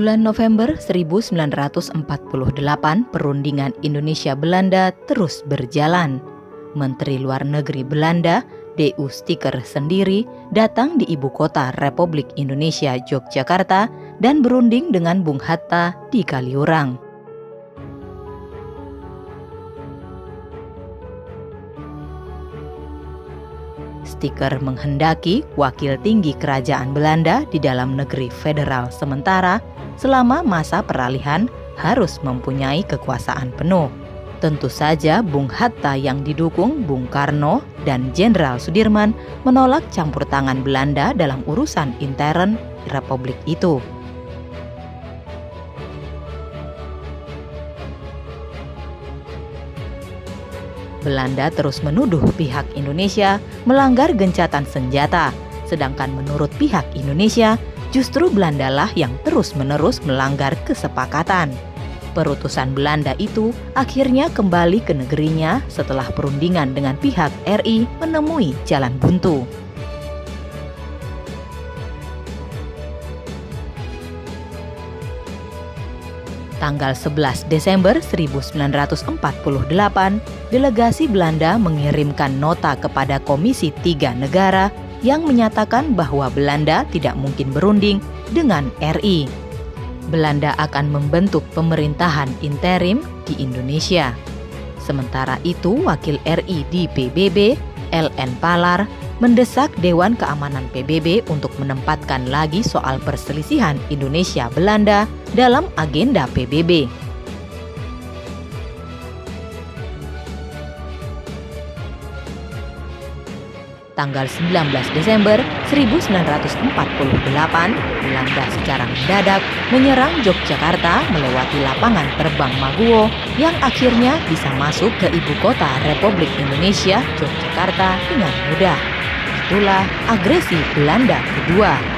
Bulan November 1948, perundingan Indonesia-Belanda terus berjalan. Menteri Luar Negeri Belanda, D.U. Sticker sendiri, datang di ibu kota Republik Indonesia, Yogyakarta, dan berunding dengan Bung Hatta di Kaliurang. Sticker menghendaki wakil tinggi kerajaan Belanda di dalam negeri federal sementara selama masa peralihan harus mempunyai kekuasaan penuh. Tentu saja Bung Hatta yang didukung Bung Karno dan Jenderal Sudirman menolak campur tangan Belanda dalam urusan intern Republik itu. Belanda terus menuduh pihak Indonesia melanggar gencatan senjata, sedangkan menurut pihak Indonesia, justru Belandalah yang terus-menerus melanggar kesepakatan. Perutusan Belanda itu akhirnya kembali ke negerinya setelah perundingan dengan pihak RI menemui jalan buntu. Tanggal 11 Desember 1948, delegasi Belanda mengirimkan nota kepada Komisi 3 Negara yang menyatakan bahwa Belanda tidak mungkin berunding dengan RI. Belanda akan membentuk pemerintahan interim di Indonesia. Sementara itu, wakil RI di PBB, L.N. Palar, mendesak Dewan Keamanan PBB untuk menempatkan lagi soal perselisihan Indonesia-Belanda dalam agenda PBB. Tanggal 19 Desember 1948, Belanda secara mendadak menyerang Yogyakarta melewati lapangan terbang Maguwo yang akhirnya bisa masuk ke ibu kota Republik Indonesia, Yogyakarta dengan mudah. Itulah agresi Belanda kedua.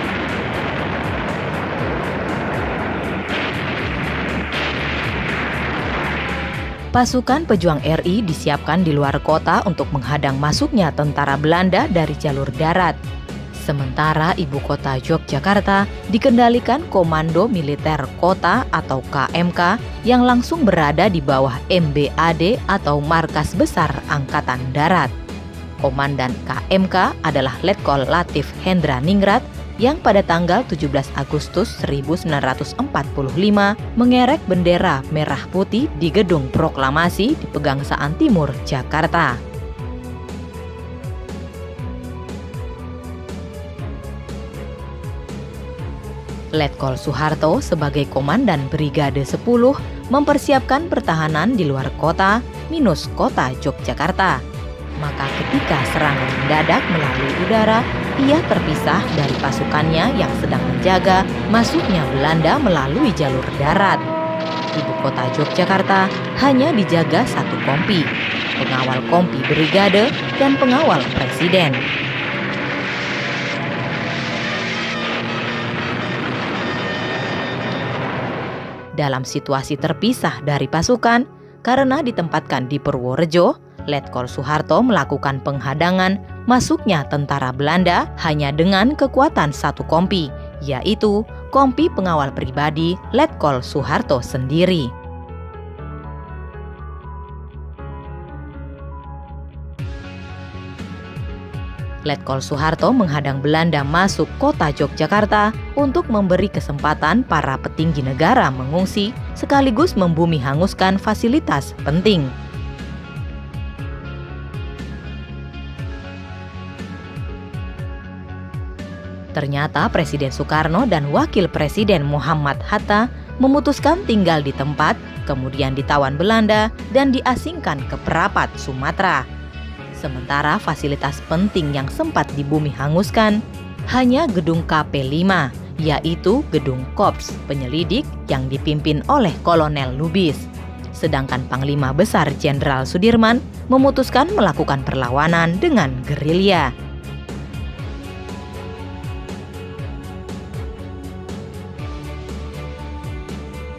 Pasukan pejuang RI disiapkan di luar kota untuk menghadang masuknya tentara Belanda dari jalur darat. Sementara ibu kota Yogyakarta dikendalikan Komando Militer Kota atau KMK yang langsung berada di bawah MBAD atau Markas Besar Angkatan Darat. Komandan KMK adalah Letkol Latif Hendra Ningrat yang pada tanggal 17 Agustus 1945 mengerek bendera merah putih di Gedung Proklamasi di Pegangsaan Timur, Jakarta. Letkol Soeharto sebagai Komandan Brigade 10 mempersiapkan pertahanan di luar kota minus kota Yogyakarta. Maka ketika serangan mendadak melalui udara, ia terpisah dari pasukannya yang sedang menjaga masuknya Belanda melalui jalur darat. Ibu kota Yogyakarta hanya dijaga satu kompi, pengawal kompi brigade dan pengawal presiden. Dalam situasi terpisah dari pasukan, karena ditempatkan di Purworejo, Letkol Soeharto melakukan penghadangan masuknya tentara Belanda hanya dengan kekuatan satu kompi, yaitu kompi pengawal pribadi Letkol Soeharto sendiri. Letkol Soeharto menghadang Belanda masuk kota Yogyakarta untuk memberi kesempatan para petinggi negara mengungsi sekaligus membumi hanguskan fasilitas penting. Ternyata Presiden Soekarno dan Wakil Presiden Muhammad Hatta memutuskan tinggal di tempat, kemudian ditawan Belanda dan diasingkan ke Perapat, Sumatera. Sementara fasilitas penting yang sempat dibumi hanguskan hanya gedung KP5, yaitu gedung Korps Penyelidik yang dipimpin oleh Kolonel Lubis. Sedangkan Panglima Besar Jenderal Sudirman memutuskan melakukan perlawanan dengan gerilya.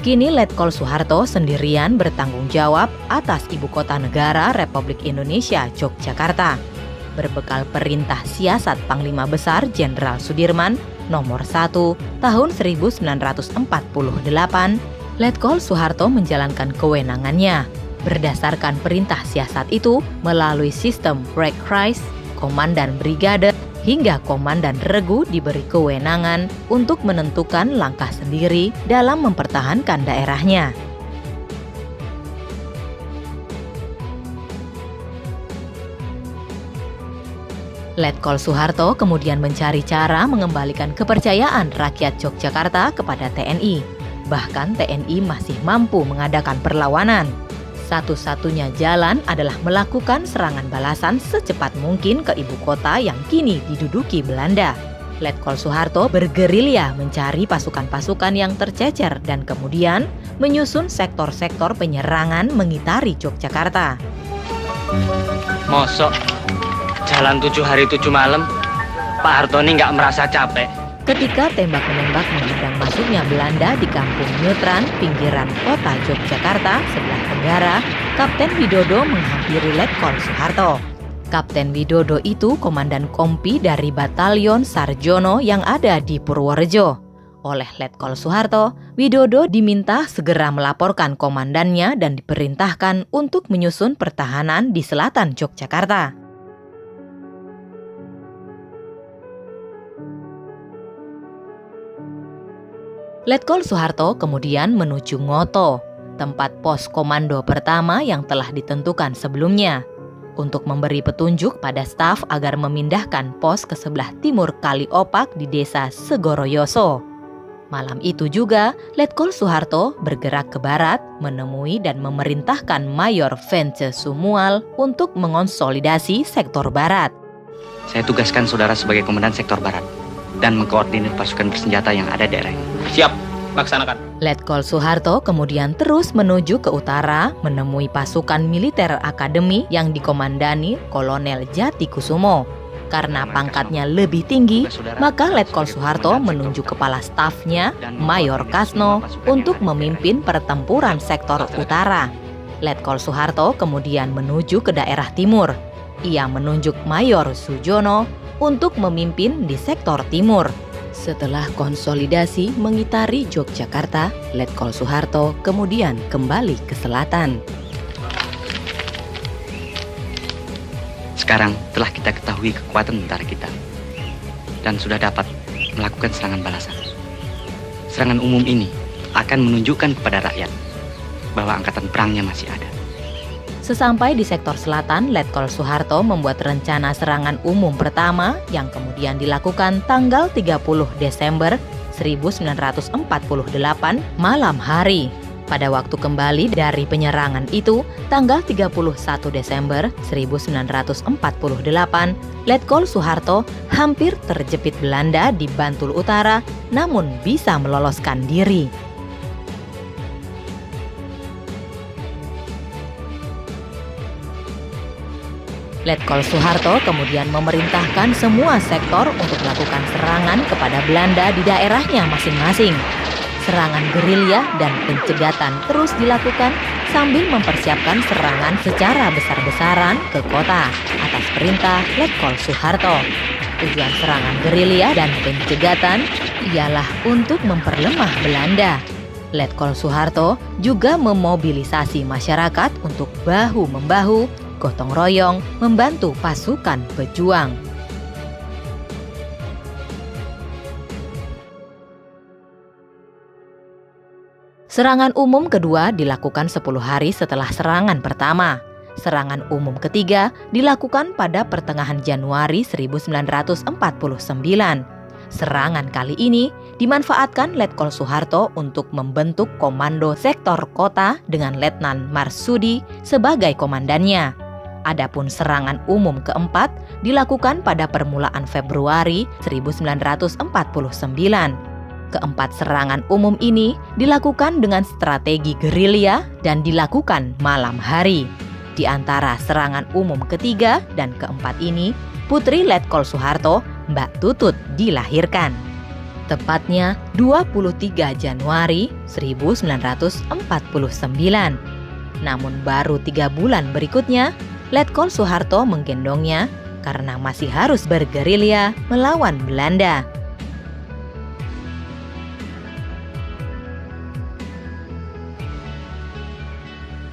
Kini Letkol Soeharto sendirian bertanggung jawab atas ibu kota negara Republik Indonesia, Yogyakarta. Berbekal perintah siasat Panglima Besar Jenderal Sudirman, nomor 1 tahun 1948, Letkol Soeharto menjalankan kewenangannya berdasarkan perintah siasat itu melalui sistem Rekrais, komandan brigade hingga komandan regu diberi kewenangan untuk menentukan langkah sendiri dalam mempertahankan daerahnya. Letkol Soeharto kemudian mencari cara mengembalikan kepercayaan rakyat Yogyakarta kepada TNI. Bahkan TNI masih mampu mengadakan perlawanan. Satu-satunya jalan adalah melakukan serangan balasan secepat mungkin ke ibu kota yang kini diduduki Belanda. Letkol Soeharto bergerilya mencari pasukan-pasukan yang tercecer dan kemudian menyusun sektor-sektor penyerangan mengitari Yogyakarta. Mosok jalan 7 hari 7 malam, Pak Hartoni nggak merasa capek. Ketika tembak-menembak menghadang masuknya Belanda di kampung Nyutran, pinggiran kota Yogyakarta sebelah tenggara, Kapten Widodo menghampiri Letkol Soeharto. Kapten Widodo itu komandan kompi dari Batalion Sarjono yang ada di Purworejo. Oleh Letkol Soeharto, Widodo diminta segera melaporkan komandannya dan diperintahkan untuk menyusun pertahanan di selatan Yogyakarta. Letkol Soeharto kemudian menuju Ngoto, tempat pos komando pertama yang telah ditentukan sebelumnya, untuk memberi petunjuk pada staf agar memindahkan pos ke sebelah timur Kali Opak di desa Segoroyoso. Malam itu juga, Letkol Soeharto bergerak ke barat, menemui dan memerintahkan Mayor Vence Sumual untuk mengonsolidasi sektor barat. Saya tugaskan saudara sebagai komandan sektor barat dan mengkoordinir pasukan bersenjata yang ada di daerah ini. Siap, laksanakan. Letkol Soeharto kemudian terus menuju ke utara, menemui pasukan militer akademi yang dikomandani Kolonel Jati Kusumo. Karena pangkatnya lebih tinggi, maka Letkol Soeharto menunjuk kepala stafnya, Mayor Kasno, untuk memimpin pertempuran sektor utara. Letkol Soeharto kemudian menuju ke daerah timur. Ia menunjuk Mayor Sujono untuk memimpin di sektor timur. Setelah konsolidasi mengitari Yogyakarta, Letkol Soeharto kemudian kembali ke selatan. Sekarang telah kita ketahui kekuatan tentara kita dan sudah dapat melakukan serangan balasan. Serangan umum ini akan menunjukkan kepada rakyat bahwa angkatan perangnya masih ada. Sesampai di sektor selatan, Letkol Soeharto membuat rencana serangan umum pertama yang kemudian dilakukan tanggal 30 Desember 1948 malam hari. Pada waktu kembali dari penyerangan itu, tanggal 31 Desember 1948, Letkol Soeharto hampir terjepit Belanda di Bantul Utara, namun bisa meloloskan diri. Letkol Soeharto kemudian memerintahkan semua sektor untuk melakukan serangan kepada Belanda di daerahnya masing-masing. Serangan gerilya dan pencegatan terus dilakukan sambil mempersiapkan serangan secara besar-besaran ke kota atas perintah Letkol Soeharto. Tujuan serangan gerilya dan pencegatan ialah untuk memperlemah Belanda. Letkol Soeharto juga memobilisasi masyarakat untuk bahu-membahu, gotong royong, membantu pasukan pejuang. Serangan umum kedua dilakukan 10 hari setelah serangan pertama. Serangan umum ketiga dilakukan pada pertengahan Januari 1949. Serangan kali ini dimanfaatkan Letkol Soeharto untuk membentuk komando sektor kota dengan Letnan Marsudi sebagai komandannya. Adapun serangan umum keempat dilakukan pada permulaan Februari 1949. Keempat serangan umum ini dilakukan dengan strategi gerilya dan dilakukan malam hari. Di antara serangan umum ketiga dan keempat ini, putri Letkol Soeharto, Mbak Tutut, dilahirkan. Tepatnya 23 Januari 1949. Namun baru 3 bulan berikutnya, Letkol Soeharto menggendongnya karena masih harus bergerilya melawan Belanda.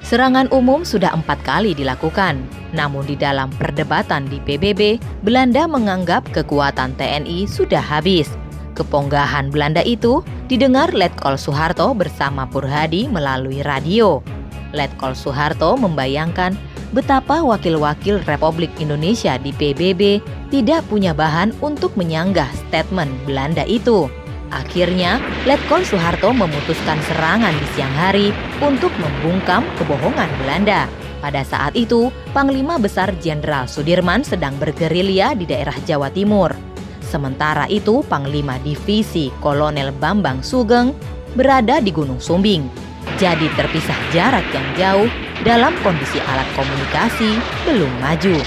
Serangan umum sudah 4 kali dilakukan, namun di dalam perdebatan di PBB, Belanda menganggap kekuatan TNI sudah habis. Keponggahan Belanda itu didengar Letkol Soeharto bersama Purhadi melalui radio. Letkol Soeharto membayangkan betapa wakil-wakil Republik Indonesia di PBB tidak punya bahan untuk menyanggah statement Belanda itu. Akhirnya, Letkol Soeharto memutuskan serangan di siang hari untuk membungkam kebohongan Belanda. Pada saat itu, Panglima Besar Jenderal Sudirman sedang bergerilya di daerah Jawa Timur. Sementara itu, Panglima Divisi Kolonel Bambang Sugeng berada di Gunung Sumbing. Jadi terpisah jarak yang jauh dalam kondisi alat komunikasi belum maju.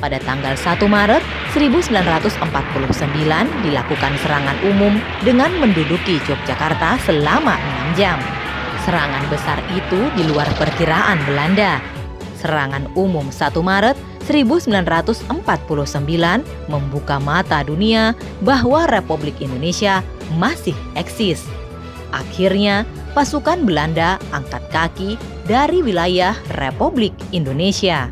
Pada tanggal 1 Maret 1949 dilakukan serangan umum dengan menduduki Yogyakarta selama 6 jam. Serangan besar itu di luar perkiraan Belanda. Serangan umum 1 Maret 1949 membuka mata dunia bahwa Republik Indonesia masih eksis. Akhirnya, pasukan Belanda angkat kaki dari wilayah Republik Indonesia.